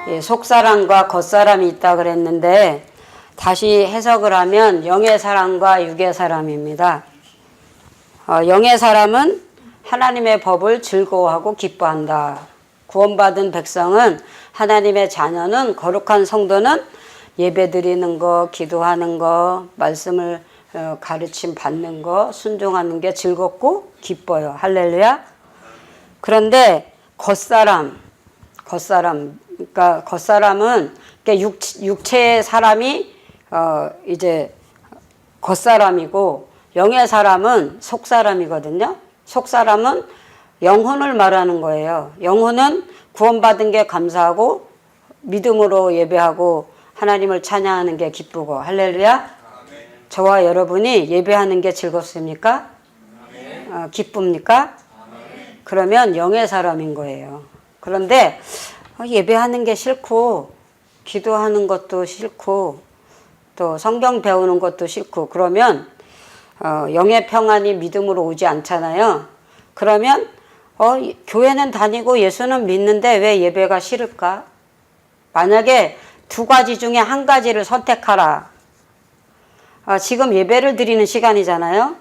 예, 속사람과 겉사람이 있다 그랬는데 다시 해석을 하면 영의 사람과 육의 사람입니다. 영의 사람은 하나님의 법을 즐거워하고 기뻐한다. 구원받은 백성은 하나님의 자녀는 거룩한 성도는 예배드리는 거, 기도하는 거, 말씀을 가르침 받는 거, 순종하는 게 즐겁고 기뻐요. 할렐루야. 그런데 그러니까 겉사람은 육체의 사람이 이제 겉사람이고 영의 사람은 속사람이거든요. 속사람은 영혼을 말하는 거예요. 영혼은 구원받은 게 감사하고 믿음으로 예배하고 하나님을 찬양하는 게 기쁘고 할렐루야. 저와 여러분이 예배하는 게 즐겁습니까? 기쁩니까? 그러면 영의 사람인 거예요. 그런데 예배하는 게 싫고 기도하는 것도 싫고 또 성경 배우는 것도 싫고 그러면 영의 평안이 믿음으로 오지 않잖아요. 그러면 교회는 다니고 예수는 믿는데 왜 예배가 싫을까? 만약에 두 가지 중에 한 가지를 선택하라. 지금 예배를 드리는 시간이잖아요.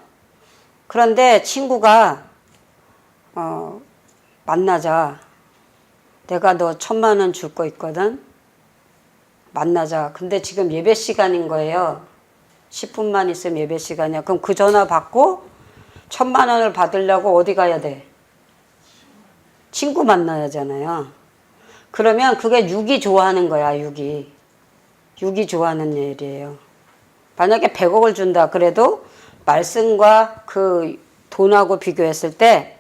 그런데 친구가 만나자. 내가 너 1,000,000원 줄 거 있거든. 만나자. 근데 지금 예배 시간인 거예요. 10분만 있으면 예배 시간이야. 그럼 그 전화 받고 1,000,000원을 받으려고 어디 가야 돼? 친구 만나야잖아요. 그러면 그게 육이 좋아하는 거야. 육이 좋아하는 일이에요. 만약에 100억을 준다 그래도 말씀과 그 돈하고 비교했을 때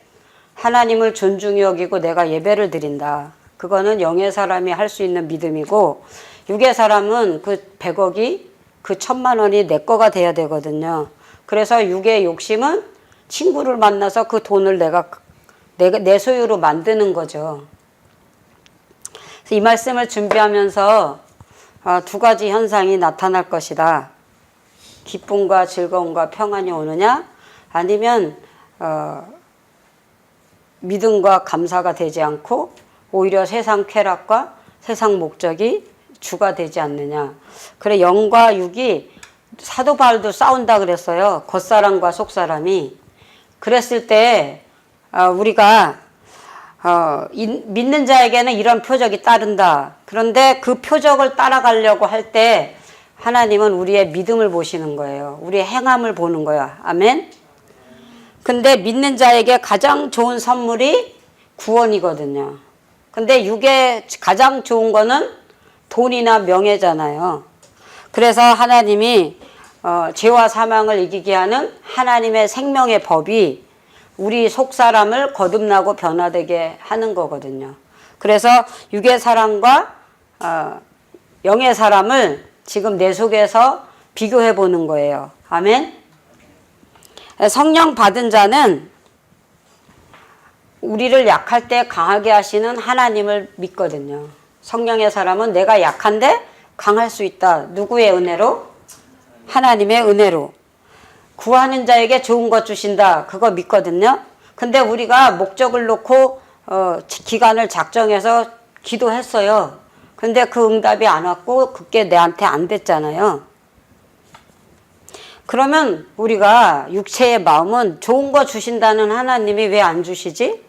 하나님을 존중히 여기고 내가 예배를 드린다. 그거는 영의 사람이 할 수 있는 믿음이고 육의 사람은 그 100억이 그 1,000,000원이 내 거가 돼야 되거든요. 그래서 육의 욕심은 친구를 만나서 그 돈을 내 소유로 만드는 거죠. 그래서 이 말씀을 준비하면서 두 가지 현상이 나타날 것이다. 기쁨과 즐거움과 평안이 오느냐 아니면 믿음과 감사가 되지 않고 오히려 세상 쾌락과 세상 목적이 주가 되지 않느냐. 그래 영과 육이 사도 바울도 싸운다 그랬어요. 겉사람과 속사람이. 그랬을 때 우리가 믿는 자에게는 이런 표적이 따른다. 그런데 그 표적을 따라가려고 할 때 하나님은 우리의 믿음을 보시는 거예요. 우리의 행함을 보는 거예요. 아멘. 근데 믿는 자에게 가장 좋은 선물이 구원이거든요. 근데 육에 가장 좋은 거는 돈이나 명예잖아요. 그래서 하나님이 죄와 사망을 이기게 하는 하나님의 생명의 법이 우리 속사람을 거듭나고 변화되게 하는 거거든요. 그래서 육의 사람과 영의 사람을 지금 내 속에서 비교해 보는 거예요. 아멘. 성령 받은 자는 우리를 약할 때 강하게 하시는 하나님을 믿거든요. 성령의 사람은 내가 약한데 강할 수 있다. 누구의 은혜로? 하나님의 은혜로. 구하는 자에게 좋은 것 주신다. 그거 믿거든요. 근데 우리가 목적을 놓고 기간을 작정해서 기도했어요. 근데 그 응답이 안 왔고 그게 내한테 안 됐잖아요. 그러면 우리가 육체의 마음은 좋은 거 주신다는 하나님이 왜 안 주시지?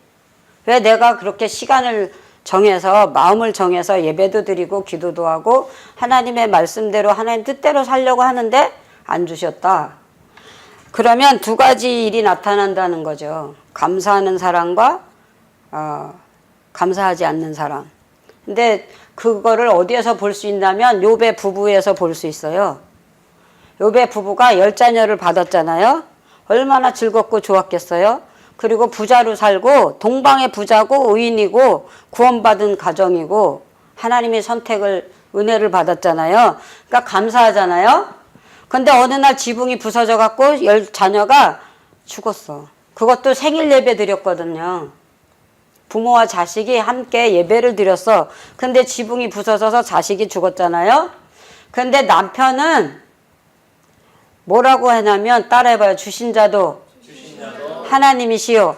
왜 내가 그렇게 시간을 정해서 마음을 정해서 예배도 드리고 기도도 하고 하나님의 말씀대로 하나님 뜻대로 살려고 하는데 안 주셨다. 그러면 두 가지 일이 나타난다는 거죠. 감사하는 사람과 감사하지 않는 사람. 근데 그거를 어디에서 볼 수 있냐면 욥의 부부에서 볼 수 있어요. 욥의 부부가 10자녀를 받았잖아요. 얼마나 즐겁고 좋았겠어요. 그리고 부자로 살고 동방의 부자고 의인이고 구원받은 가정이고 하나님의 선택을 은혜를 받았잖아요. 그러니까 감사하잖아요. 근데 어느 날 지붕이 부서져 갖고 10자녀가 죽었어. 그것도 생일 예배 드렸거든요. 부모와 자식이 함께 예배를 드렸어. 근데 지붕이 부서져서 자식이 죽었잖아요. 근데 남편은 뭐라고 하냐면 따라해봐요. 주신 자도 하나님이시요.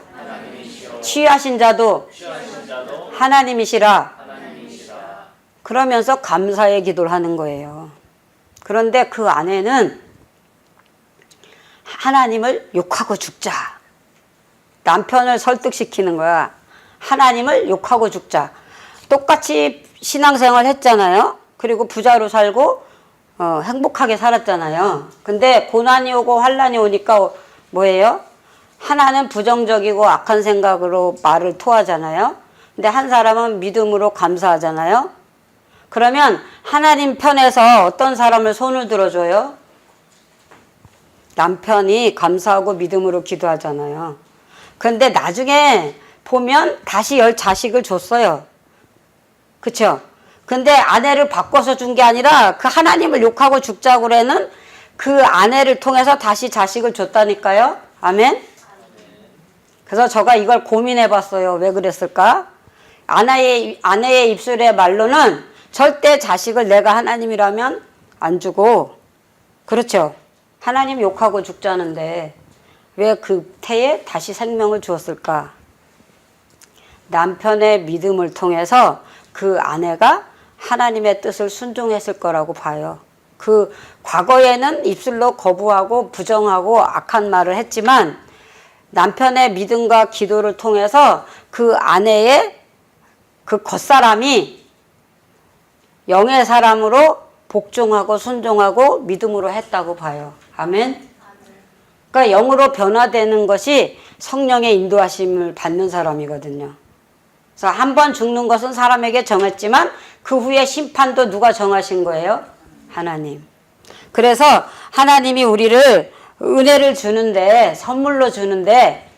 취하신 자도 하나님이시라. 그러면서 감사의 기도를 하는 거예요. 그런데 그 안에는 하나님을 욕하고 죽자. 남편을 설득시키는 거야. 하나님을 욕하고 죽자. 똑같이 신앙생활 했잖아요. 그리고 부자로 살고 행복하게 살았잖아요. 근데 고난이 오고 환난이 오니까 뭐예요? 하나는 부정적이고 악한 생각으로 말을 토하잖아요. 근데 한 사람은 믿음으로 감사하잖아요. 그러면 하나님 편에서 어떤 사람을 손을 들어줘요? 남편이 감사하고 믿음으로 기도하잖아요. 그런데 나중에 보면 다시 10자식을 줬어요. 그쵸? 근데 아내를 바꿔서 준 게 아니라 그 하나님을 욕하고 죽자고 그래는 그 아내를 통해서 다시 자식을 줬다니까요. 아멘? 그래서 제가 이걸 고민해 봤어요. 왜 그랬을까? 아내의 입술의 말로는 절대 자식을 내가 하나님이라면 안 주고, 그렇죠? 하나님 욕하고 죽자는데 왜 그 태에 다시 생명을 주었을까? 남편의 믿음을 통해서 그 아내가 하나님의 뜻을 순종했을 거라고 봐요. 그 과거에는 입술로 거부하고 부정하고 악한 말을 했지만 남편의 믿음과 기도를 통해서 그 아내의 그 겉사람이 영의 사람으로 복종하고 순종하고 믿음으로 했다고 봐요. 아멘. 그러니까 영으로 변화되는 것이 성령의 인도하심을 받는 사람이거든요. 그래서 한 번 죽는 것은 사람에게 정했지만 그 후에 심판도 누가 정하신 거예요? 하나님. 그래서 하나님이 우리를 은혜를 주는데, 선물로 주는데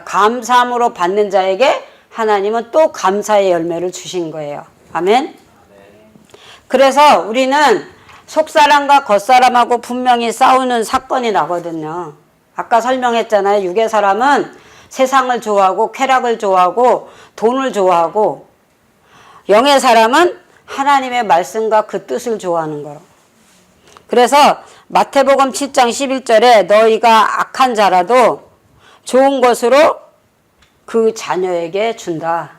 감사함으로 받는 자에게 하나님은 또 감사의 열매를 주신 거예요. 아멘. 그래서 우리는 속사람과 겉사람하고 분명히 싸우는 사건이 나거든요. 아까 설명했잖아요. 육의 사람은 세상을 좋아하고 쾌락을 좋아하고 돈을 좋아하고, 영의 사람은 하나님의 말씀과 그 뜻을 좋아하는 거로. 그래서 마태복음 7장 11절에 너희가 악한 자라도 좋은 것으로 그 자녀에게 준다.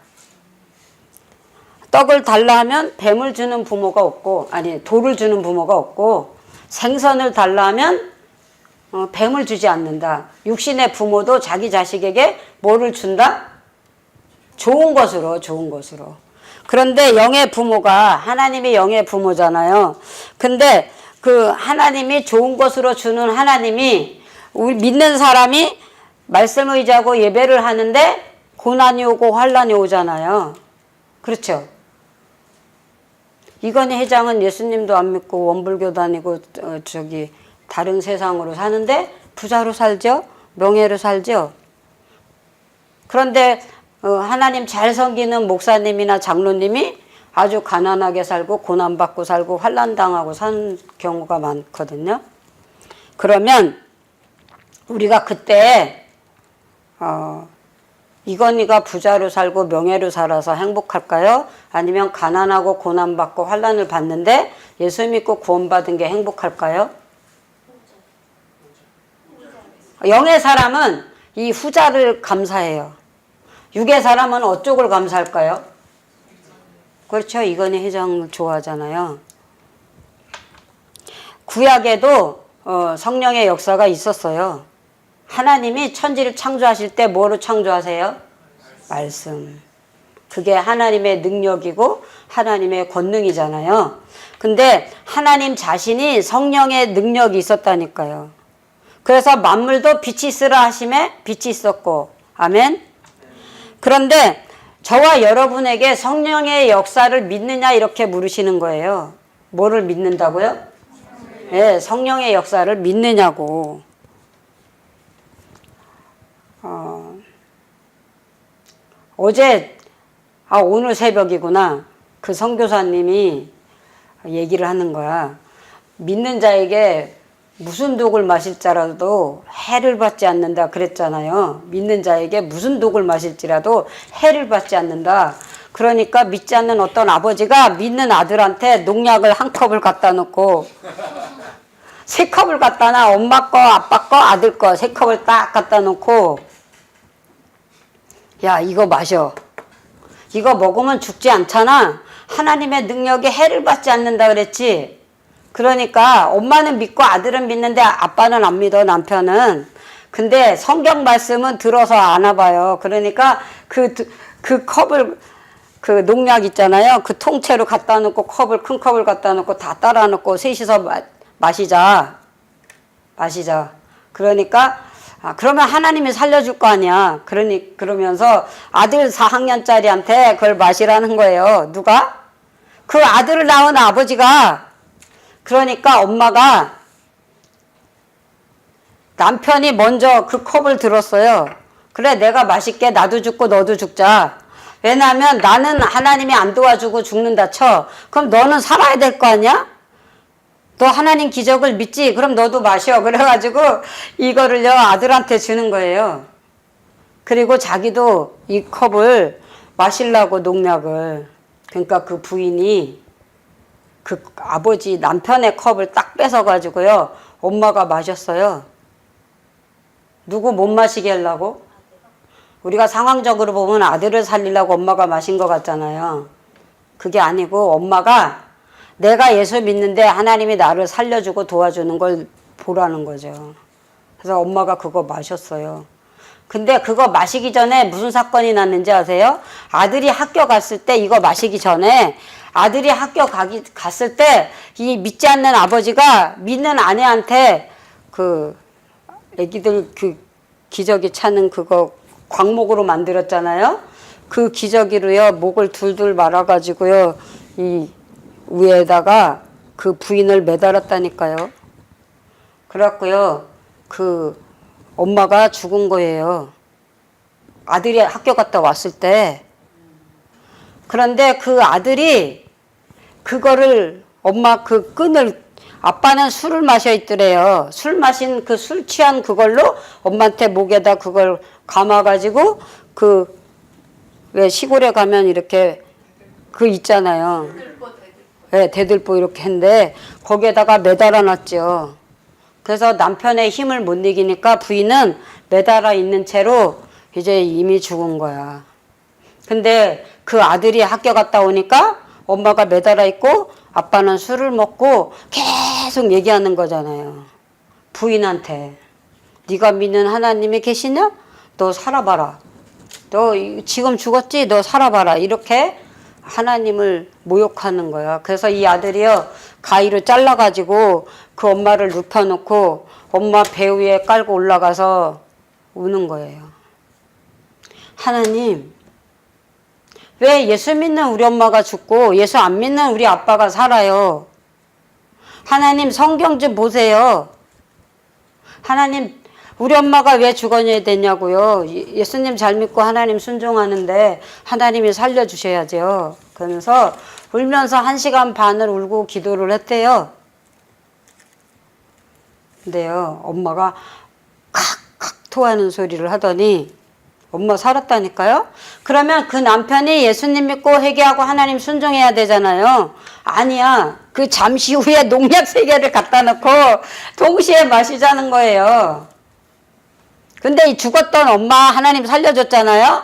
떡을 달라 하면 뱀을 주는 부모가 없고, 아니 돌을 주는 부모가 없고, 생선을 달라 하면 뱀을 주지 않는다. 육신의 부모도 자기 자식에게 뭐를 준다? 좋은 것으로, 좋은 것으로. 그런데 영의 부모가 하나님이 영의 부모잖아요. 근데 그 하나님이 좋은 것으로 주는 하나님이 우리 믿는 사람이 말씀을 의지하고 예배를 하는데 고난이 오고 환난이 오잖아요. 그렇죠? 이건희 회장은 예수님도 안 믿고 원불교 다니고 다른 세상으로 사는데 부자로 살죠? 명예로 살죠? 그런데 하나님 잘 섬기는 목사님이나 장로님이 아주 가난하게 살고 고난받고 살고 환난당하고 산 경우가 많거든요. 그러면 우리가 그때 이건희가 부자로 살고 명예로 살아서 행복할까요? 아니면 가난하고 고난받고 환난을 받는데 예수 믿고 구원받은 게 행복할까요? 영의 사람은 이 후자를 감사해요. 육의 사람은 어쪽을 감사할까요? 그렇죠. 이건희 회장을 좋아하잖아요. 구약에도 성령의 역사가 있었어요. 하나님이 천지를 창조하실 때 뭐로 창조하세요? 말씀. 그게 하나님의 능력이고 하나님의 권능이잖아요. 근데 하나님 자신이 성령의 능력이 있었다니까요. 그래서 만물도 빛이 있으라 하심에 빛이 있었고, 아멘. 그런데 저와 여러분에게 성령의 역사를 믿느냐 이렇게 물으시는 거예요. 뭐를 믿는다고요? 네, 성령의 역사를 믿느냐고. 오늘 새벽이구나. 그 선교사님이 얘기를 하는 거야. 믿는 자에게 무슨 독을 마실지라도 해를 받지 않는다 그랬잖아요. 믿는 자에게 무슨 독을 마실지라도 해를 받지 않는다. 그러니까 믿지 않는 어떤 아버지가 믿는 아들한테 농약을 한 컵을 갖다 놓고 3컵을 갖다 놔. 엄마 거, 아빠 거, 아들 거 3컵을 딱 갖다 놓고 야, 이거 마셔. 이거 먹으면 죽지 않잖아. 하나님의 능력에 해를 받지 않는다 그랬지. 그러니까 엄마는 믿고 아들은 믿는데 아빠는 안 믿어, 남편은. 근데 성경 말씀은 들어서 아나 봐요. 그러니까 그 컵을, 그 농약 있잖아요. 그 통째로 갖다 놓고 큰 컵을 갖다 놓고 다 따라 놓고 셋이서 마시자. 그러니까 그러면 하나님이 살려줄 거 아니야. 그러면서 아들 4학년짜리한테 그걸 마시라는 거예요. 누가? 그 아들을 낳은 아버지가. 그러니까 엄마가, 남편이 먼저 그 컵을 들었어요. 그래, 내가 마실게. 나도 죽고 너도 죽자. 왜냐하면 나는 하나님이 안 도와주고 죽는다 쳐. 그럼 너는 살아야 될 거 아니야? 너 하나님 기적을 믿지? 그럼 너도 마셔. 그래가지고 이거를요 아들한테 주는 거예요. 그리고 자기도 이 컵을 마시려고 농약을. 그러니까 그 부인이 그 아버지 남편의 컵을 딱 뺏어가지고요 엄마가 마셨어요. 누구 못 마시게 하려고? 우리가 상황적으로 보면 아들을 살리려고 엄마가 마신 것 같잖아요. 그게 아니고 엄마가 내가 예수 믿는데 하나님이 나를 살려주고 도와주는 걸 보라는 거죠. 그래서 엄마가 그거 마셨어요. 근데 그거 마시기 전에 무슨 사건이 났는지 아세요? 아들이 학교 갔을 때, 이거 마시기 전에 아들이 학교 갔을 때 이 믿지 않는 아버지가 믿는 아내한테 그 애기들 그 기저귀 차는 그거 광목으로 만들었잖아요. 그 기저귀로요 목을 둘둘 말아가지고요 이 위에다가 그 부인을 매달았다니까요. 그래갖고요 그 엄마가 죽은 거예요. 아들이 학교 갔다 왔을 때. 그런데 그 아들이 그거를 엄마 그 끈을, 아빠는 술을 마셔 있더래요. 술 마신 그 술 취한 그걸로 엄마한테 목에다 그걸 감아가지고 그 왜 시골에 가면 이렇게 그 있잖아요. 네, 대들보 이렇게 했는데 거기에다가 매달아 놨죠. 그래서 남편의 힘을 못 이기니까 부인은 매달아 있는 채로 이제 이미 죽은 거야. 근데 그 아들이 학교 갔다 오니까 엄마가 매달아 있고 아빠는 술을 먹고 계속 얘기하는 거잖아요. 부인한테. 네가 믿는 하나님이 계시냐? 너 살아봐라. 너 지금 죽었지? 너 살아봐라. 이렇게 하나님을 모욕하는 거야. 그래서 이 아들이요 가위로 잘라가지고 그 엄마를 눕혀놓고 엄마 배 위에 깔고 올라가서 우는 거예요. 하나님, 왜 예수 믿는 우리 엄마가 죽고 예수 안 믿는 우리 아빠가 살아요? 하나님, 성경 좀 보세요. 하나님, 우리 엄마가 왜 죽어야 되냐고요. 예수님 잘 믿고 하나님 순종하는데 하나님이 살려주셔야죠. 그러면서 울면서 1시간 반을 울고 기도를 했대요. 근데요 엄마가 칵칵 토하는 소리를 하더니 엄마 살았다니까요. 그러면 그 남편이 예수님 믿고 회개하고 하나님 순종해야 되잖아요. 아니야. 그 잠시 후에 농약 3개를 갖다 놓고 동시에 마시자는 거예요. 근데 이 죽었던 엄마 하나님 살려줬잖아요.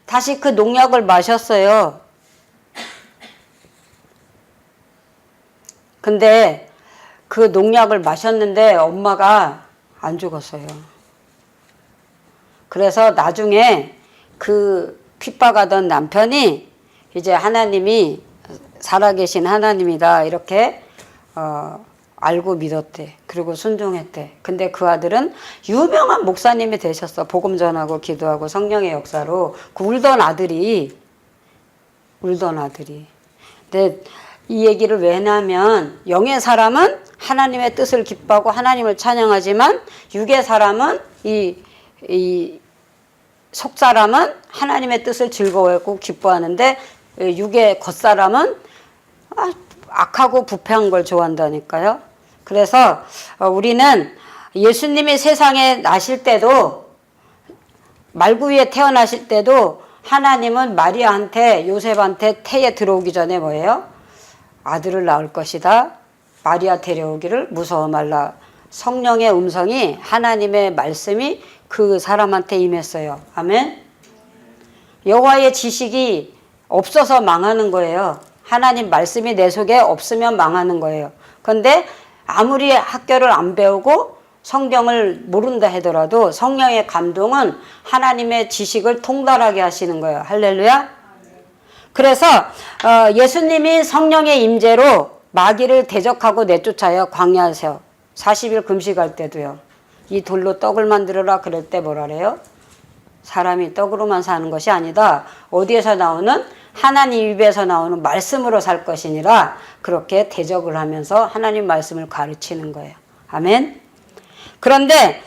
다시 그 농약을 마셨어요. 근데 그 농약을 마셨는데 엄마가 안 죽었어요. 그래서 나중에 그 핍박하던 남편이 이제 하나님이 살아계신 하나님이다 이렇게 알고 믿었대. 그리고 순종했대. 근데 그 아들은 유명한 목사님이 되셨어. 복음 전하고 기도하고 성령의 역사로. 그 울던 아들이. 근데 이 얘기를 왜 하냐면 영의 사람은 하나님의 뜻을 기뻐하고 하나님을 찬양하지만 육의 사람은 이 속사람은 하나님의 뜻을 즐거워하고 기뻐하는데 육의 겉사람은 악하고 부패한 걸 좋아한다니까요. 그래서 우리는 예수님이 세상에 나실 때도 말구위에 태어나실 때도 하나님은 마리아한테 요셉한테 태에 들어오기 전에 뭐예요? 아들을 낳을 것이다. 마리아 데려오기를 무서워 말라. 성령의 음성이 하나님의 말씀이 그 사람한테 임했어요. 아멘. 여호와의 지식이 없어서 망하는 거예요. 하나님 말씀이 내 속에 없으면 망하는 거예요. 그런데 아무리 학교를 안 배우고 성경을 모른다 하더라도 성령의 감동은 하나님의 지식을 통달하게 하시는 거예요. 할렐루야. 그래서 예수님이 성령의 임재로 마귀를 대적하고 내쫓아요. 광야에서 40일 금식할 때도요. 이 돌로 떡을 만들어라 그럴 때 뭐라 그래요? 사람이 떡으로만 사는 것이 아니다. 어디에서 나오는? 하나님 입에서 나오는 말씀으로 살 것이니라. 그렇게 대적을 하면서 하나님 말씀을 가르치는 거예요. 아멘. 그런데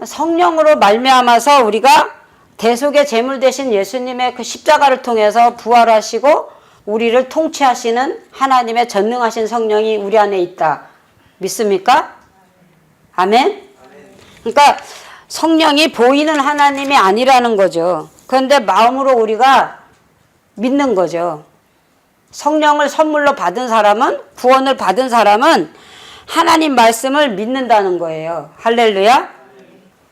성령으로 말미암아서 우리가 대속의 제물 되신 예수님의 그 십자가를 통해서 부활하시고 우리를 통치하시는 하나님의 전능하신 성령이 우리 안에 있다. 믿습니까? 아멘. 그러니까 성령이 보이는 하나님이 아니라는 거죠. 그런데 마음으로 우리가 믿는 거죠. 성령을 선물로 받은 사람은, 구원을 받은 사람은 하나님 말씀을 믿는다는 거예요. 할렐루야.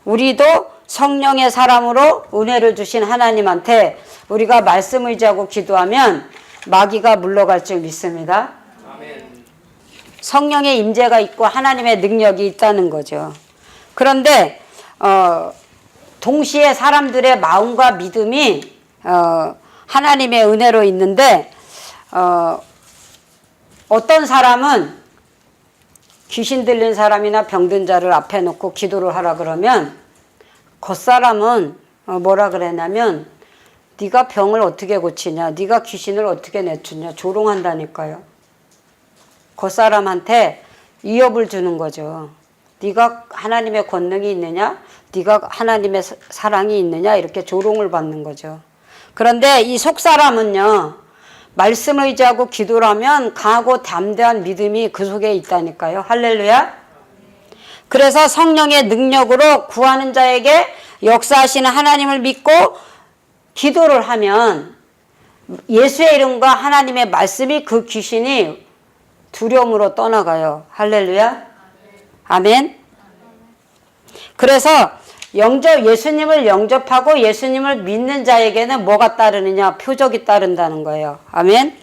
우리도 성령의 사람으로 은혜를 주신 하나님한테 우리가 말씀 의지하고 기도하면 마귀가 물러갈 줄 믿습니다. 성령의 임재가 있고 하나님의 능력이 있다는 거죠. 그런데 동시에 사람들의 마음과 믿음이 하나님의 은혜로 있는데 어떤 사람은 귀신 들린 사람이나 병든 자를 앞에 놓고 기도를 하라 그러면 겉사람은 뭐라 그랬냐면 네가 병을 어떻게 고치냐, 네가 귀신을 어떻게 내쫓냐 조롱한다니까요. 겉사람한테 위협을 주는 거죠. 네가 하나님의 권능이 있느냐, 네가 하나님의 사랑이 있느냐 이렇게 조롱을 받는 거죠. 그런데 이 속사람은요, 말씀을 의지하고 기도를 하면 강하고 담대한 믿음이 그 속에 있다니까요. 할렐루야. 그래서 성령의 능력으로 구하는 자에게 역사하시는 하나님을 믿고 기도를 하면 예수의 이름과 하나님의 말씀이 그 귀신이 두려움으로 떠나가요. 할렐루야. 아멘. 그래서 예수님을 영접하고 예수님을 믿는 자에게는 뭐가 따르느냐? 표적이 따른다는 거예요. 아멘.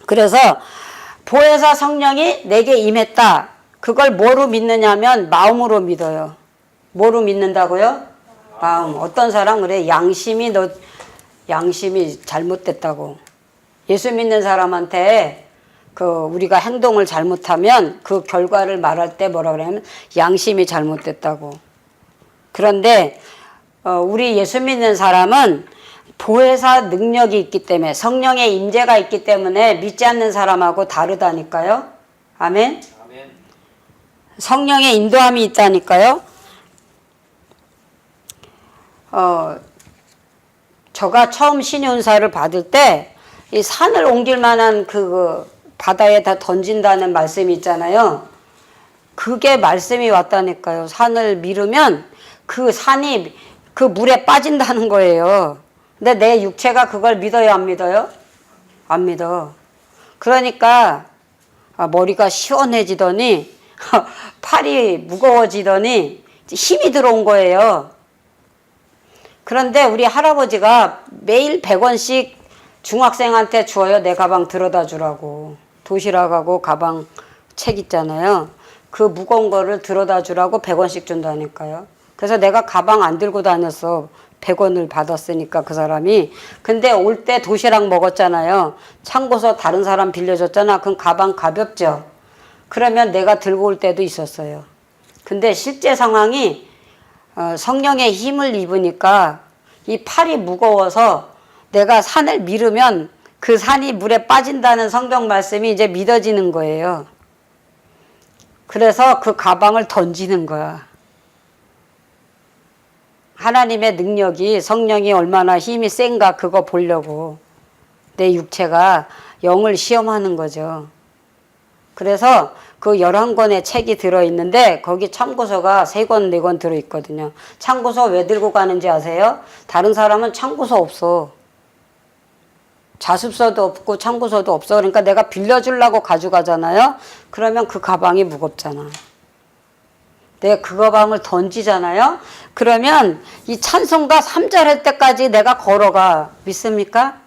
그래서 보혜사 성령이 내게 임했다. 그걸 뭐로 믿느냐면 마음으로 믿어요. 뭐로 믿는다고요? 마음. 어떤 사람 그래? 양심이 잘못됐다고. 예수 믿는 사람한테 우리가 행동을 잘못하면 그 결과를 말할 때 뭐라 그러냐면 양심이 잘못됐다고. 그런데 우리 예수 믿는 사람은 보혜사 능력이 있기 때문에 성령의 임재가 있기 때문에 믿지 않는 사람하고 다르다니까요. 아멘. 성령의 인도함이 있다니까요. 저가 처음 신윤사를 받을 때 이 산을 옮길 만한 그 바다에 다 던진다는 말씀이 있잖아요. 그게 말씀이 왔다니까요. 산을 밀으면 그 산이 그 물에 빠진다는 거예요. 근데 내 육체가 그걸 믿어요, 안 믿어요? 안 믿어. 그러니까 머리가 시원해지더니 팔이 무거워지더니 힘이 들어온 거예요. 그런데 우리 할아버지가 매일 100원씩 중학생한테 주어요. 내 가방 들어다 주라고. 도시락하고 가방 책 있잖아요. 그 무거운 거를 들어다 주라고 100원씩 준다니까요. 그래서 내가 가방 안 들고 다녔어. 100원을 받았으니까 그 사람이. 근데 올 때 도시락 먹었잖아요. 참고서 다른 사람 빌려줬잖아. 그럼 가방 가볍죠. 그러면 내가 들고 올 때도 있었어요. 근데 실제 상황이 성령의 힘을 입으니까 이 팔이 무거워서 내가 산을 밀으면 그 산이 물에 빠진다는 성경 말씀이 이제 믿어지는 거예요. 그래서 그 가방을 던지는 거야. 하나님의 능력이, 성령이 얼마나 힘이 센가 그거 보려고 내 육체가 영을 시험하는 거죠. 그래서 그 11권의 책이 들어있는데 거기 참고서가 3권, 4권 들어있거든요. 참고서 왜 들고 가는지 아세요? 다른 사람은 참고서 없어. 자습서도 없고 참고서도 없어. 그러니까 내가 빌려주려고 가져가잖아요. 그러면 그 가방이 무겁잖아. 내가 그 가방을 던지잖아요. 그러면 이 찬송가 3절 할 때까지 내가 걸어가. 믿습니까?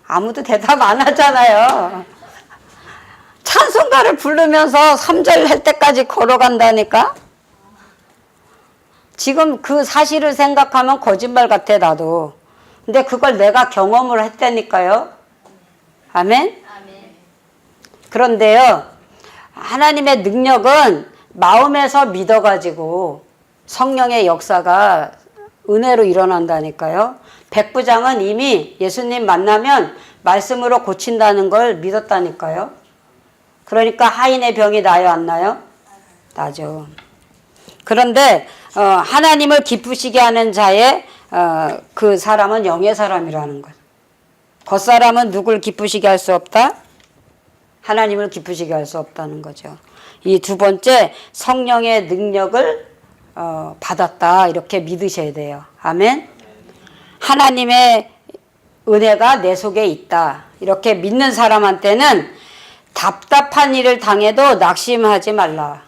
아무도 대답 안 하잖아요. 찬송가를 부르면서 3절 할 때까지 걸어간다니까? 지금 그 사실을 생각하면 거짓말 같아, 나도. 근데 그걸 내가 경험을 했다니까요. 아멘? 그런데요, 하나님의 능력은 마음에서 믿어가지고 성령의 역사가 은혜로 일어난다니까요. 백부장은 이미 예수님 만나면 말씀으로 고친다는 걸 믿었다니까요. 그러니까 하인의 병이 나요, 안 나요? 나죠. 그런데 하나님을 기쁘시게 하는 자의 그 사람은 영의 사람이라는 거예요. 겉사람은 누굴 기쁘시게 할 수 없다? 하나님을 기쁘시게 할 수 없다는 거죠. 이 두 번째, 성령의 능력을 받았다, 이렇게 믿으셔야 돼요. 아멘. 하나님의 은혜가 내 속에 있다, 이렇게 믿는 사람한테는 답답한 일을 당해도 낙심하지 말라.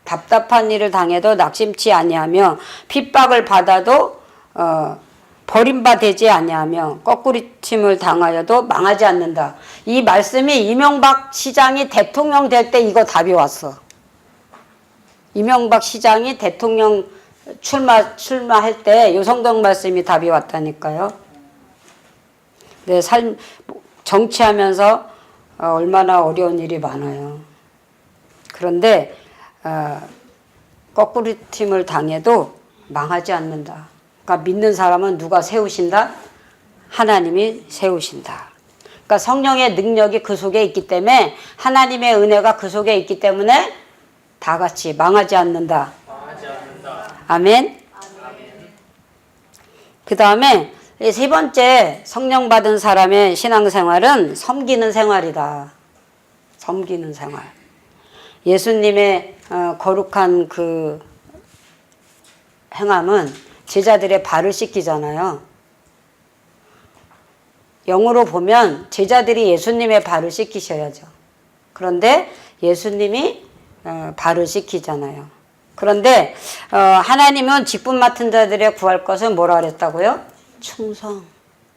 답답한 일을 당해도 낙심치 아니하며 핍박을 받아도 버림받지 아니하며 거꾸리침을 당하여도 망하지 않는다. 이 말씀이 이명박 시장이 대통령 될 때 이거 답이 왔어. 이명박 시장이 대통령 출마할 때 요성동 말씀이 답이 왔다니까요. 내 삶 정치하면서 얼마나 어려운 일이 많아요. 그런데 거꾸리침을 당해도 망하지 않는다. 그러니까 믿는 사람은 누가 세우신다? 하나님이 세우신다. 그러니까 성령의 능력이 그 속에 있기 때문에, 하나님의 은혜가 그 속에 있기 때문에 다 같이 망하지 않는다. 아멘. 그 다음에 세 번째, 성령 받은 사람의 신앙생활은 섬기는 생활이다. 섬기는 생활. 예수님의 거룩한 그 행함은 제자들의 발을 씻기잖아요. 영으로 보면 제자들이 예수님의 발을 씻기셔야죠. 그런데 예수님이 발을 씻기잖아요. 그런데 하나님은 직분 맡은 자들의 구할 것은 뭐라 그랬다고요? 충성.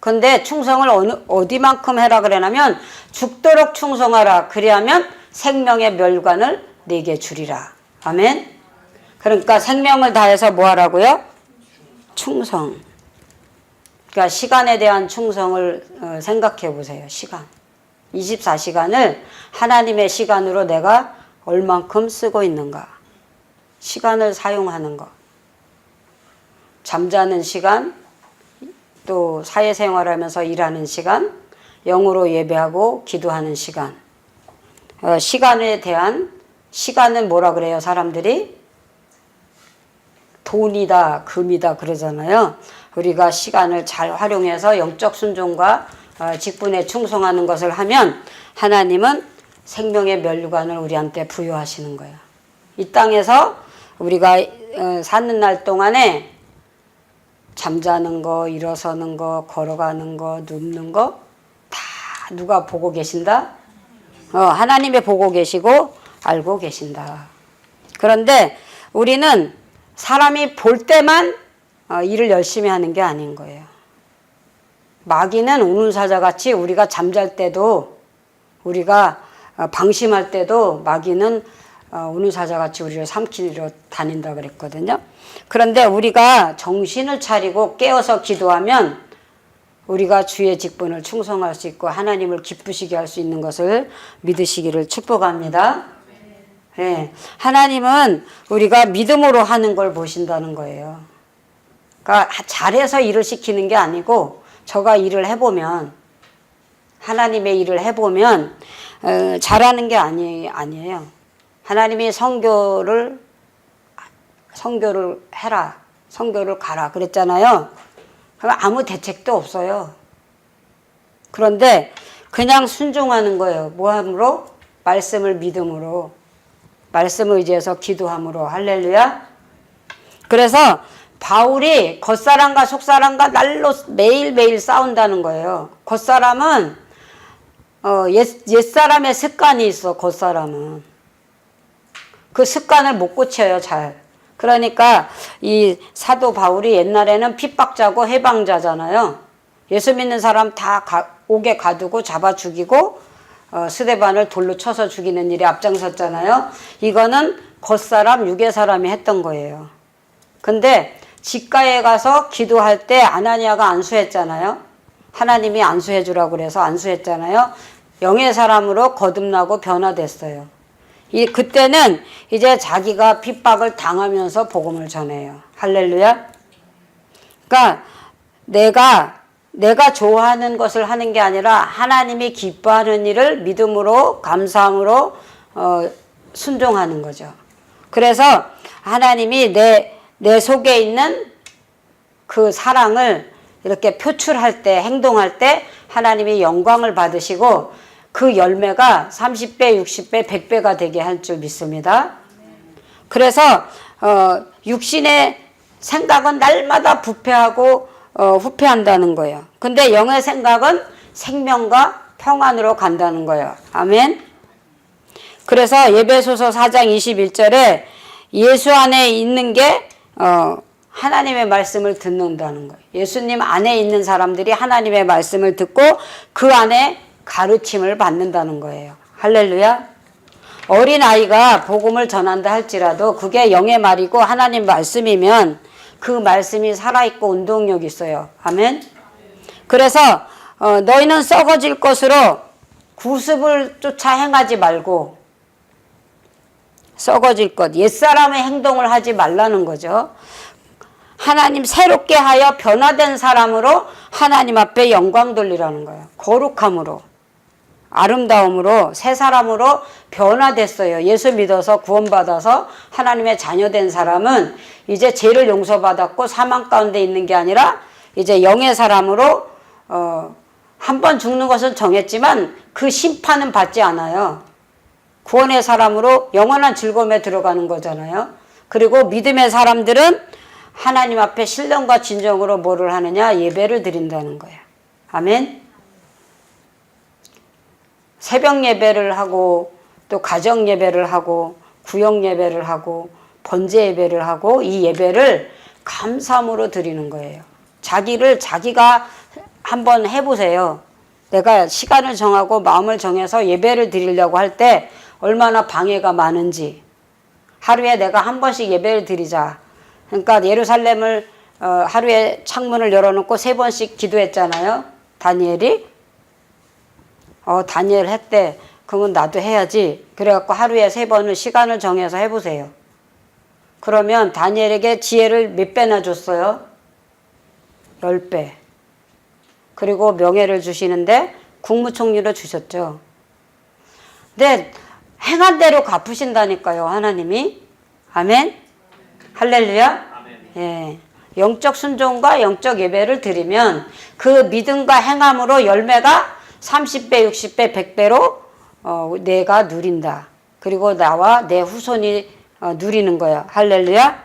그런데 충성을 어디만큼 해라 그러냐면 죽도록 충성하라. 그리하면 생명의 멸관을 내게 주리라. 아멘. 그러니까 생명을 다해서 뭐 하라고요? 충성. 그러니까 시간에 대한 충성을 생각해 보세요. 시간. 24시간을 하나님의 시간으로 내가 얼만큼 쓰고 있는가. 시간을 사용하는 것. 잠자는 시간, 또 사회생활하면서 일하는 시간, 영으로 예배하고 기도하는 시간. 시간에 대한, 시간은 뭐라 그래요, 사람들이? 돈이다, 금이다 그러잖아요. 우리가 시간을 잘 활용해서 영적 순종과 직분에 충성하는 것을 하면 하나님은 생명의 멸관을 우리한테 부여하시는 거예요. 이 땅에서 우리가 사는 날 동안에 잠자는 거, 일어서는 거, 걸어가는 거, 눕는 거 다 누가 보고 계신다? 하나님이 보고 계시고 알고 계신다. 그런데 우리는 사람이 볼 때만 일을 열심히 하는 게 아닌 거예요. 마귀는 우는 사자같이 우리가 잠잘 때도, 우리가 방심할 때도 마귀는 우는 사자같이 우리를 삼키러 다닌다 그랬거든요. 그런데 우리가 정신을 차리고 깨어서 기도하면 우리가 주의 직분을 충성할 수 있고 하나님을 기쁘시게 할 수 있는 것을 믿으시기를 축복합니다. 네. 하나님은 우리가 믿음으로 하는 걸 보신다는 거예요. 그러니까 잘해서 일을 시키는 게 아니고, 저가 일을 해보면, 하나님의 일을 해보면 잘하는 게 아니에요. 하나님이 선교를 해라, 선교를 가라 그랬잖아요. 그럼 아무 대책도 없어요. 그런데 그냥 순종하는 거예요. 뭐함으로? 말씀을 믿음으로, 말씀을 의지해서 기도함으로. 할렐루야. 그래서 바울이 겉사람과 속사람과 날로 매일매일 싸운다는 거예요. 겉사람은 옛사람의 습관이 있어. 겉사람은 그 습관을 못 고쳐요, 잘. 그러니까 이 사도 바울이 옛날에는 핍박자고 해방자잖아요. 예수 믿는 사람 다 옥에 가두고 잡아 죽이고 스데반을 돌로 쳐서 죽이는 일에 앞장섰잖아요. 이거는 겉사람 유괴 사람이 했던 거예요. 근데 직가에 가서 기도할 때 아나니아가 안수했잖아요. 하나님이 안수해 주라고 그래서 안수했잖아요. 영의 사람으로 거듭나고 변화됐어요. 그때는 이제 자기가 핍박을 당하면서 복음을 전해요. 할렐루야. 그러니까 내가 좋아하는 것을 하는 게 아니라 하나님이 기뻐하는 일을 믿음으로 감사함으로 순종하는 거죠. 그래서 하나님이 내 속에 있는 그 사랑을 이렇게 표출할 때, 행동할 때 하나님이 영광을 받으시고 그 열매가 30배, 60배, 100배가 되게 할 줄 믿습니다. 그래서 육신의 생각은 날마다 부패하고 후패한다는 거예요. 근데 영의 생각은 생명과 평안으로 간다는 거예요. 아멘. 그래서 에베소서 4장 21절에 예수 안에 있는 게 하나님의 말씀을 듣는다는 거예요. 예수님 안에 있는 사람들이 하나님의 말씀을 듣고 그 안에 가르침을 받는다는 거예요. 할렐루야. 어린아이가 복음을 전한다 할지라도 그게 영의 말이고 하나님 말씀이면 그 말씀이 살아있고 운동력이 있어요. 아멘. 그래서 너희는 썩어질 것으로 구습을 쫓아 행하지 말고 썩어질 것, 옛사람의 행동을 하지 말라는 거죠. 하나님 새롭게 하여 변화된 사람으로 하나님 앞에 영광 돌리라는 거예요. 거룩함으로, 아름다움으로, 새 사람으로 변화됐어요. 예수 믿어서 구원받아서 하나님의 자녀된 사람은 이제 죄를 용서받았고 사망 가운데 있는 게 아니라 이제 영의 사람으로 한 번 죽는 것은 정했지만 그 심판은 받지 않아요. 구원의 사람으로 영원한 즐거움에 들어가는 거잖아요. 그리고 믿음의 사람들은 하나님 앞에 신령과 진정으로 뭐를 하느냐? 예배를 드린다는 거예요. 아멘. 새벽 예배를 하고 또 가정 예배를 하고 구역 예배를 하고 번제 예배를 하고 이 예배를 감사함으로 드리는 거예요. 자기가 한번 해보세요. 내가 시간을 정하고 마음을 정해서 예배를 드리려고 할 때 얼마나 방해가 많은지. 하루에 내가 한 번씩 예배를 드리자. 그러니까 예루살렘을 하루에 창문을 열어놓고 3번씩 기도했잖아요. 다니엘이. 다니엘 했대. 그러면 나도 해야지. 그래갖고 하루에 3번을 시간을 정해서 해보세요. 그러면 다니엘에게 지혜를 몇 배나 줬어요? 10배. 그리고 명예를 주시는데 국무총리로 주셨죠. 근데 행한 대로 갚으신다니까요, 하나님이. 아멘. 할렐루야. 예. 영적 순종과 영적 예배를 드리면 그 믿음과 행함으로 열매가 30배, 60배, 100배로 내가 누린다. 그리고 나와 내 후손이 누리는 거야. 할렐루야.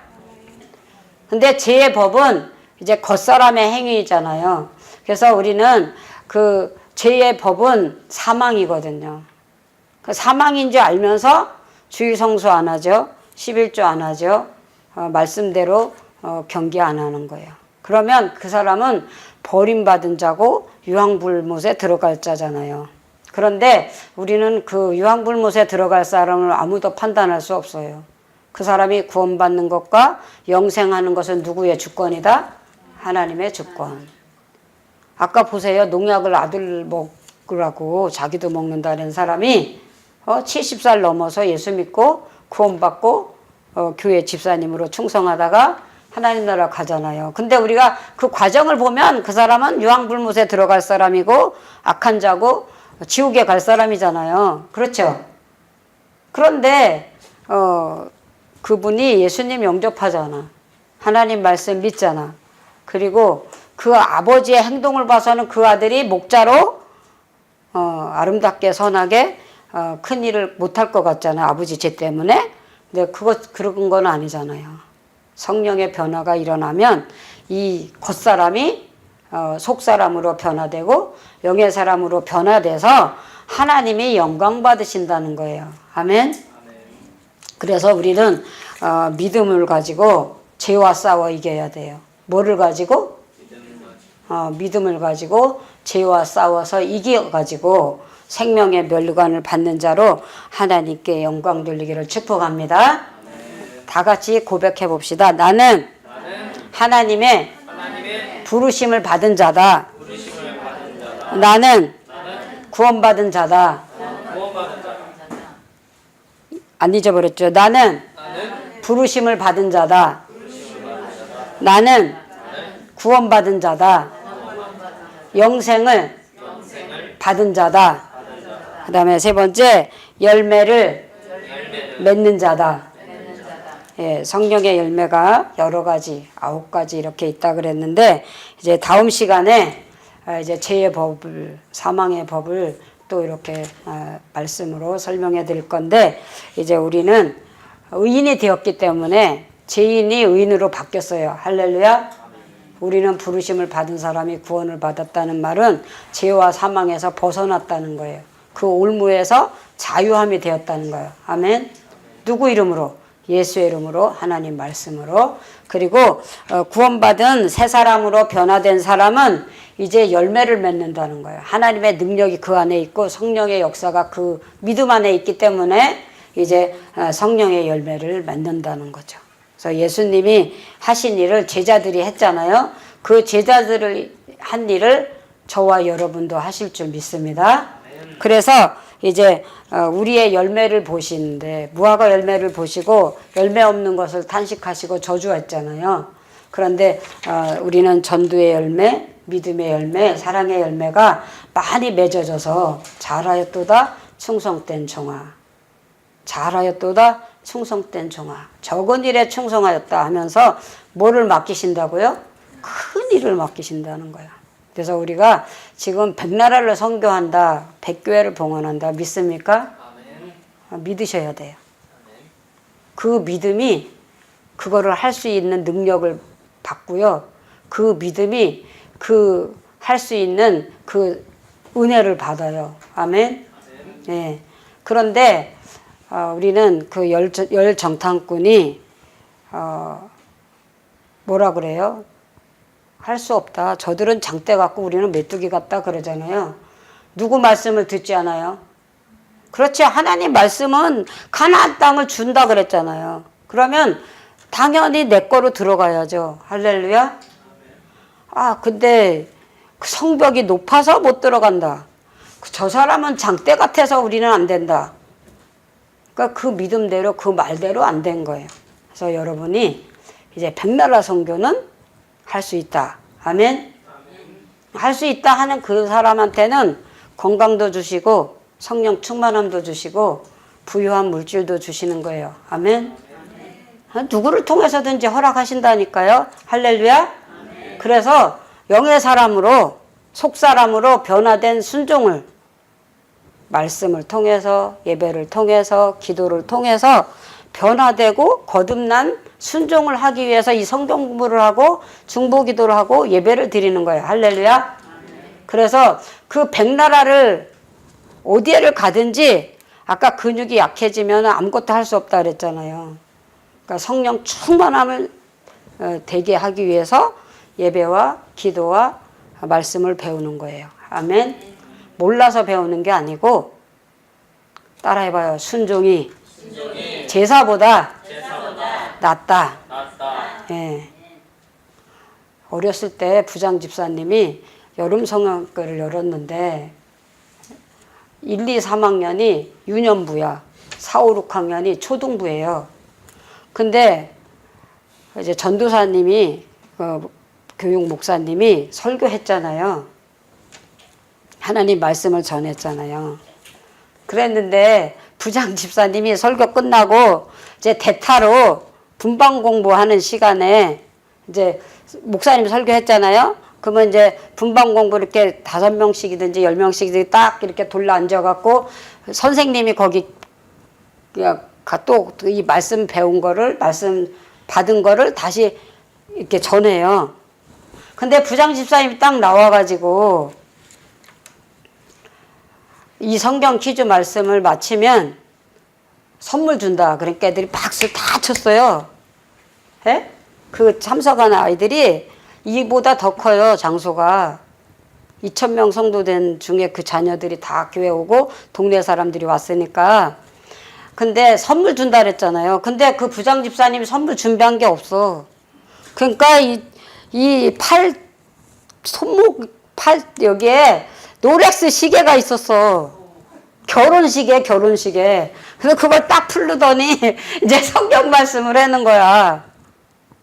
근데 죄의 법은 이제 겉사람의 행위잖아요. 그래서 우리는 그 죄의 법은 사망이거든요. 그 사망인 줄 알면서 주일 성수 안 하죠. 11조 안 하죠. 말씀대로 경계 안 하는 거예요. 그러면 그 사람은 버림받은 자고 유황불못에 들어갈 자잖아요. 그런데 우리는 그 유황불못에 들어갈 사람을 아무도 판단할 수 없어요. 그 사람이 구원받는 것과 영생하는 것은 누구의 주권이다? 하나님의 주권. 아까 보세요. 농약을 아들 먹으라고 자기도 먹는다는 사람이 70살 넘어서 예수 믿고 구원받고 교회 집사님으로 충성하다가 하나님 나라 가잖아요. 근데 우리가 그 과정을 보면 그 사람은 유황불못에 들어갈 사람이고 악한 자고 지옥에 갈 사람이잖아요. 그렇죠? 그런데 그분이 예수님 영접하잖아. 하나님 말씀 믿잖아. 그리고 그 아버지의 행동을 봐서는 그 아들이 목자로 아름답게 선하게 큰 일을 못할 것 같잖아. 아버지 죄 때문에. 근데 그런 건 아니잖아요. 성령의 변화가 일어나면 이 겉사람이 속사람으로 변화되고 영의 사람으로 변화돼서 하나님이 영광 받으신다는 거예요. 아멘. 그래서 우리는 믿음을 가지고 죄와 싸워 이겨야 돼요. 뭐를 가지고? 믿음을 가지고 죄와 싸워서 이겨가지고 생명의 멸관을 받는 자로 하나님께 영광 돌리기를 축복합니다. 다 같이 고백해 봅시다. 나는 하나님의 부르심을 받은 자다. 나는 구원받은 자다. 안 잊어버렸죠? 나는 부르심을 받은 자다. 나는 구원받은 자다. 영생을 받은 자다. 그 다음에 세 번째, 열매를 맺는 자다. 예, 성령의 열매가 여러 가지, 9가지 이렇게 있다 그랬는데, 이제 다음 시간에 이제 죄의 법을, 사망의 법을 또 이렇게 말씀으로 설명해 드릴 건데, 이제 우리는 의인이 되었기 때문에 죄인이 의인으로 바뀌었어요. 할렐루야. 우리는 부르심을 받은 사람이 구원을 받았다는 말은 죄와 사망에서 벗어났다는 거예요. 그 올무에서 자유함이 되었다는 거예요. 아멘. 누구 이름으로? 예수의 이름으로, 하나님 말씀으로. 그리고 구원받은 새 사람으로 변화된 사람은 이제 열매를 맺는다는 거예요. 하나님의 능력이 그 안에 있고 성령의 역사가 그 믿음 안에 있기 때문에 이제 성령의 열매를 맺는다는 거죠. 그래서 예수님이 하신 일을 제자들이 했잖아요. 그 제자들을 한 일을 저와 여러분도 하실 줄 믿습니다. 그래서 이제 우리의 열매를 보시는데, 무화과 열매를 보시고 열매 없는 것을 탄식하시고 저주했잖아요. 그런데 우리는 전도의 열매, 믿음의 열매, 사랑의 열매가 많이 맺어져서 잘하였도다 충성된 종아, 잘하였도다 충성된 종아, 적은 일에 충성하였다 하면서 뭐를 맡기신다고요? 큰 일을 맡기신다는 거야. 그래서 우리가 지금 100나라를 선교한다, 100교회를 봉헌한다, 믿습니까? 믿으셔야 돼요. 그 믿음이 그거를 할 수 있는 능력을 받고요. 그 믿음이 그 할 수 있는 그 은혜를 받아요. 아멘. 네. 그런데 우리는 그 열정탐꾼이 뭐라 그래요? 할 수 없다. 저들은 장대 같고 우리는 메뚜기 같다 그러잖아요. 누구 말씀을 듣지 않아요? 그렇지. 하나님 말씀은 가나안 땅을 준다 그랬잖아요. 그러면 당연히 내 거로 들어가야죠. 할렐루야. 근데 그 성벽이 높아서 못 들어간다. 저 사람은 장대 같아서 우리는 안 된다. 그러니까 그 믿음대로, 그 말대로 안 된 거예요. 그래서 여러분이 이제 100나라 선교는 할 수 있다. 아멘. 할 수 있다 하는 그 사람한테는 건강도 주시고 성령 충만함도 주시고 부유한 물질도 주시는 거예요. 아멘. 누구를 통해서든지 허락하신다니까요. 할렐루야. 그래서 영의 사람으로, 속사람으로 변화된 순종을 말씀을 통해서, 예배를 통해서, 기도를 통해서 변화되고 거듭난 순종을 하기 위해서 이 성경 공부를 하고 중보기도를 하고 예배를 드리는 거예요. 할렐루야. 그래서 그 100나라를 어디를 가든지, 아까 근육이 약해지면 아무것도 할 수 없다 그랬잖아요. 그러니까 성령 충만함을 되게 하기 위해서 예배와 기도와 말씀을 배우는 거예요. 아멘. 몰라서 배우는 게 아니고, 따라해봐요. 순종이 제사보다 낫다. 예. 어렸을 때 부장 집사님이 여름 성형학교를 열었는데 1, 2, 3학년이 유년부야. 4, 5, 6학년이 초등부예요. 근데 이제 전도사님이, 교육 목사님이 설교했잖아요. 하나님 말씀을 전했잖아요. 그랬는데 부장 집사님이 설교 끝나고 이제 대타로 분방 공부하는 시간에 이제 목사님 설교했잖아요. 그러면 이제 분방 공부 이렇게 5명씩이든지 10명씩이든지 딱 이렇게 돌려 앉아갖고 선생님이 거기 또 이 말씀 배운 거를, 말씀 받은 거를 다시 이렇게 전해요. 근데 부장 집사님이 딱 나와가지고 이 성경 퀴즈 말씀을 마치면 선물 준다. 그러니까 애들이 박수 다 쳤어요. 예? 그 참석한 아이들이 이보다 더 커요, 장소가. 2,000명 성도된 중에 그 자녀들이 다 교회 오고 동네 사람들이 왔으니까. 근데 선물 준다 그랬잖아요. 근데 그 부장 집사님이 선물 준비한 게 없어. 그러니까 여기에 롤렉스 시계가 있었어. 결혼식에. 그래서 그걸 딱 풀르더니 이제 성경 말씀을 하는 거야.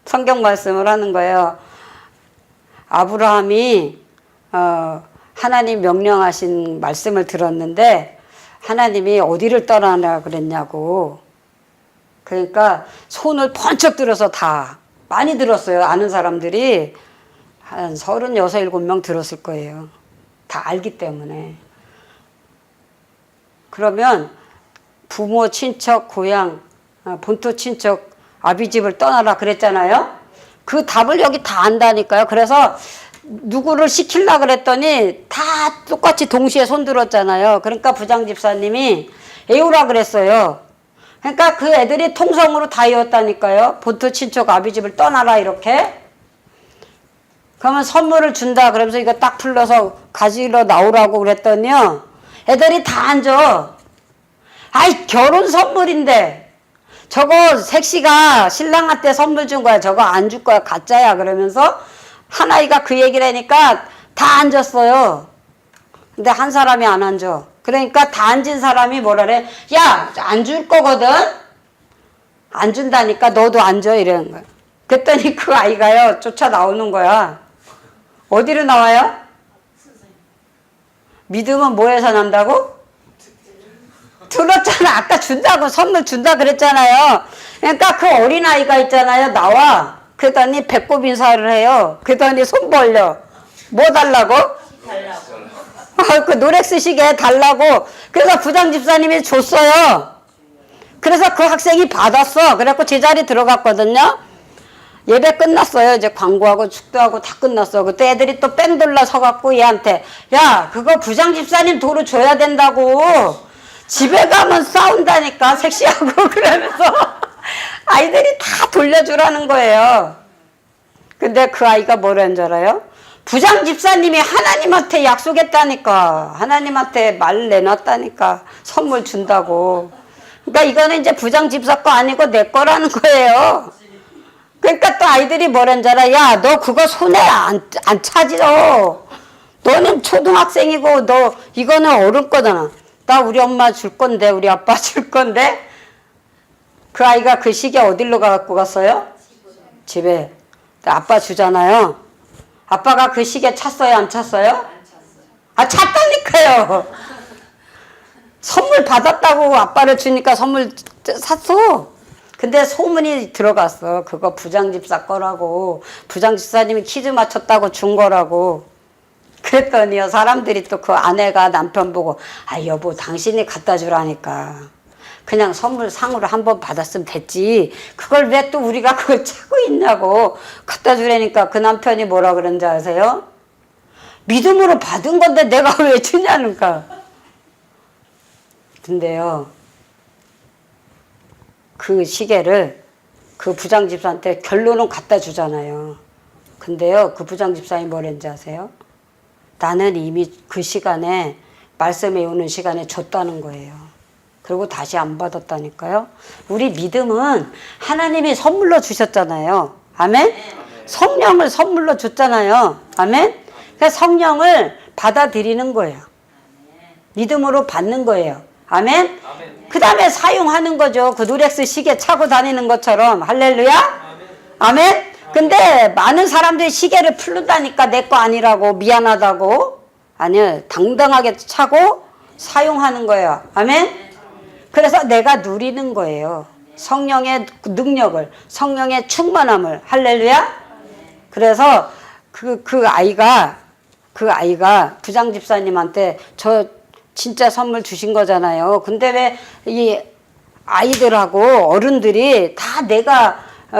성경 말씀을 하는 거예요. 아브라함이 하나님 명령하신 말씀을 들었는데 하나님이 어디를 떠나라 그랬냐고. 그러니까 손을 번쩍 들어서 다 많이 들었어요. 아는 사람들이 한 36, 7명 들었을 거예요. 다 알기 때문에. 그러면 부모, 친척, 고향, 본토 친척, 아비집을 떠나라 그랬잖아요. 그 답을 여기 다 안다니까요. 그래서 누구를 시키려고 그랬더니 다 똑같이 동시에 손 들었잖아요. 그러니까 부장 집사님이 애우라 그랬어요. 그러니까 그 애들이 통성으로 다 외웠다니까요. 본토 친척 아비집을 떠나라 이렇게. 그러면 선물을 준다 그러면서 이거 딱 풀러서 가지러 나오라고 그랬더니요. 애들이 다 앉아. 아이 결혼 선물인데 저거 색시가 신랑한테 선물 준 거야. 저거 안 줄 거야. 가짜야. 그러면서 한 아이가 그 얘기를 하니까 다 앉았어요. 근데 한 사람이 안 앉아. 그러니까 다 앉은 사람이 뭐라 그래? 야, 안 줄 거거든? 안 준다니까 너도 앉아. 이러는 거야. 그랬더니 그 아이가요. 쫓아 나오는 거야. 어디로 나와요? 믿음은 뭐에서 난다고? 들었잖아. 아까 준다고 선물 준다 그랬잖아요. 그러니까 그 어린아이가 있잖아요. 나와. 그러더니 배꼽 인사를 해요. 그러더니 손 벌려. 뭐 달라고? 달라고. 그 노렉스 시계 달라고. 그래서 부장 집사님이 줬어요. 그래서 그 학생이 받았어. 그래갖고 제자리 들어갔거든요. 예배 끝났어요. 이제 광고하고 축도하고 다 끝났어. 그때 애들이 또 뺑 돌라 서갖고 얘한테 야 그거 부장 집사님 도로 줘야 된다고. 집에 가면 싸운다니까 섹시하고 그러면서 아이들이 다 돌려주라는 거예요. 근데 그 아이가 뭐라는 줄 알아요? 부장 집사님이 하나님한테 약속했다니까. 하나님한테 말 내놨다니까. 선물 준다고. 그러니까 이거는 이제 부장 집사 거 아니고 내 거라는 거예요. 그러니까 또 아이들이 뭐라는 줄 알아? 야, 너 그거 손에 안 차지러. 너는 초등학생이고 너 이거는 어른 거잖아. 나 우리 엄마 줄 건데 우리 아빠 줄 건데. 그 아이가 그 시계 어디로 갖고 갔어요? 집에. 아빠 주잖아요. 아빠가 그 시계 찼어요? 안 찼어요? 아, 찼다니까요. 선물 받았다고 아빠를 주니까 선물 샀어. 근데 소문이 들어갔어. 그거 부장집사 거라고. 부장집사님이 퀴즈 맞췄다고 준 거라고. 그랬더니요. 사람들이 또 그 아내가 남편 보고 아 여보 당신이 갖다 주라니까. 그냥 선물 상으로 한번 받았으면 됐지. 그걸 왜 또 우리가 그걸 차고 있냐고. 갖다 주라니까 그 남편이 뭐라 그런지 아세요? 믿음으로 받은 건데 내가 왜 주냐는가. 근데요. 그 시계를 그 부장집사한테 결론은 갖다 주잖아요. 근데요. 그 부장집사님이 뭐랬는지 아세요? 나는 이미 그 시간에 말씀 외우는 시간에 줬다는 거예요. 그리고 다시 안 받았다니까요. 우리 믿음은 하나님이 선물로 주셨잖아요. 아멘? 성령을 선물로 줬잖아요. 아멘? 그러니까 성령을 받아들이는 거예요. 믿음으로 받는 거예요. 아멘? 그 다음에 사용하는 거죠. 그 노렉스 시계 차고 다니는 것처럼. 할렐루야? 아멘? 근데 많은 사람들이 시계를 풀른다니까 내 거 아니라고 미안하다고. 아니요. 당당하게 차고 사용하는 거예요. 아멘? 그래서 내가 누리는 거예요. 성령의 능력을, 성령의 충만함을. 할렐루야? 그래서 그 아이가 부장 집사님한테 저 진짜 선물 주신 거잖아요. 근데 왜 이 아이들하고 어른들이 다 내가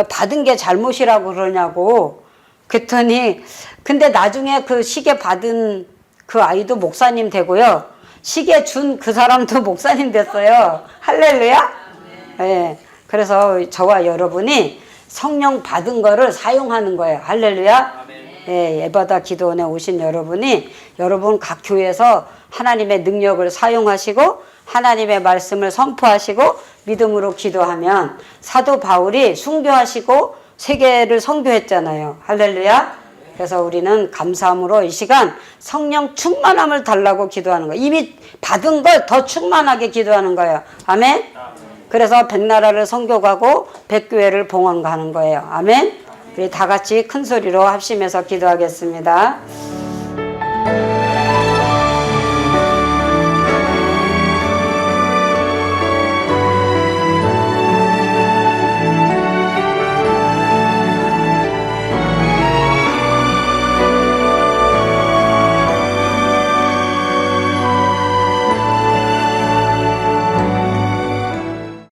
받은 게 잘못이라고 그러냐고. 그랬더니 근데 나중에 그 시계 받은 그 아이도 목사님 되고요. 시계 준 그 사람도 목사님 됐어요. 할렐루야? 네. 그래서 저와 여러분이 성령 받은 거를 사용하는 거예요. 할렐루야? 예, 예바다 기도원에 오신 여러분이 여러분 각 교회에서 하나님의 능력을 사용하시고 하나님의 말씀을 선포하시고 믿음으로 기도하면 사도 바울이 순교하시고 세계를 선교했잖아요. 할렐루야. 그래서 우리는 감사함으로 이 시간 성령 충만함을 달라고 기도하는 거예요. 이미 받은 걸 더 충만하게 기도하는 거예요. 아멘. 그래서 100나라를 선교 가고 100교회를 봉헌 가는 거예요. 아멘. 우리 다 같이 큰 소리로 합심해서 기도하겠습니다.